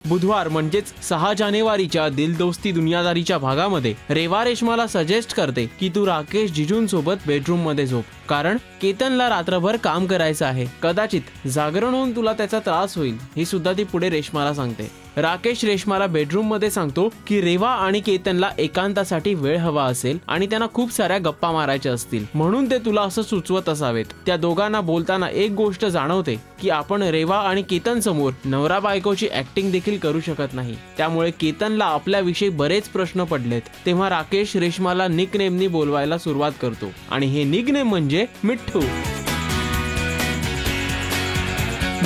बुधवार म्हणजेच 6 जानेवारीच्या दिल दोस्ती दुनियादारीच्या भागामध्ये रेवा रेश्माला सजेस्ट करते की तू राकेश जिजूंसोबत बेडरूम मध्ये झोप, कारण केतनला रात्रभर काम करायचं आहे. कदाचित जागरण होऊन तुला त्याचा त्रास होईल, हे सुद्धा ती पुढे रेश्माला सांगते. राकेश रेश्माला बेडरूम मध्ये सांगतो की रेवा आणि केतनला एकांतासाठी वेळ हवा असेल आणि त्यांना खूप साऱ्या गप्पा मारायच्या असतील, म्हणून ते तुला असं सुचवत असावेत. त्या दोघांना बोलताना एक गोष्ट जाणवते की आपण रेवा आणि केतन समोर नवरा बायकोची ऍक्टिंग देखील करू शकत नाही, त्यामुळे केतनला आपल्याविषयी बरेच प्रश्न पडलेत. तेव्हा राकेश रेश्माला निकनेमनी बोलवायला सुरुवात करतो आणि हे निकनेम म्हणजे मिठ्ठू.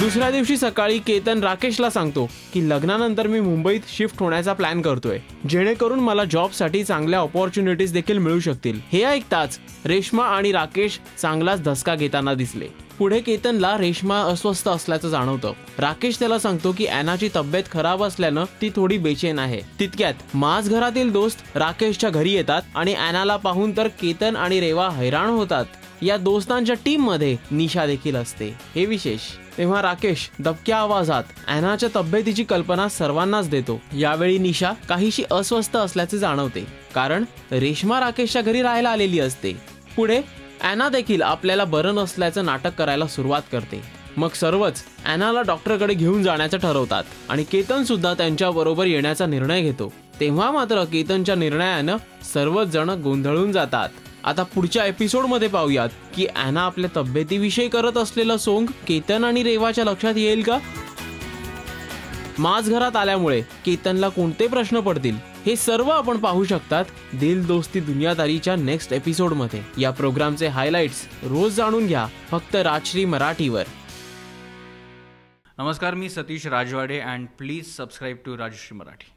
दुसऱ्या दिवशी सकाळी केतन राकेशला सांगतो की लग्नानंतर मी मुंबईत शिफ्ट होण्याचा प्लॅन करतोय, जेणेकरून मला जॉबसाठी चांगल्या ऑपॉर्च्युनिटीज देखील मिळू शकतील. हे ऐकताच रेश्मा आणि राकेश चांगलाच धसका घेताना दिसले. पुढे केतनला रेश्मा अस्वस्थ असल्याचं जाणवतं. राकेश त्याला सांगतो की ॲनाची तब्येत खराब असल्यानं ती थोडी बेचैन आहे. तितक्यात माझ घरातील दोस्त राकेशच्या घरी येतात आणि ॲनाला पाहून तर केतन आणि रेवा हैराण होतात. या दोस्तांच्या टीम मध्ये निशा देखील असते, हे विशेष. तेव्हा राकेश दबक्या आवाजात ॲनाच्या तब्येतीची कल्पना सर्वांनाच देतो. यावेळी निशा काहीशी अस्वस्थ असल्याचे जाणवते, कारण रेश्मा राकेशच्या घरी राहायला आलेली असते. पुढे ॲना देखील आपल्याला बरं नसल्याचं नाटक करायला सुरुवात करते. मग सर्वच ॲनाला डॉक्टरकडे घेऊन जाण्याचं ठरवतात आणि केतन सुद्धा त्यांच्या बरोबर येण्याचा निर्णय घेतो. तेव्हा मात्र केतनच्या निर्णयानं सर्वच जण गोंधळून जातात. आता पुढच्या एपिसोडमध्ये पाहूयात की ॲना आपल्या तब्येतीविषयी करत असलेलं सोंग केतन आणि रेवाच्या लक्षात येईल का? माझ घरात आल्यामुळे केतनला कोणते प्रश्न पडतील, हे सर्व आपण पाहू शकतात दिल दोस्ती दुनियादारीच्या नेक्स्ट एपिसोडमध्ये. या प्रोग्रामचे हायलाइट्स रोज जाणून घ्या फक्त राजश्री मराठीवर. नमस्कार, मी Satish Rajwade and please subscribe to Rajshri Marathi.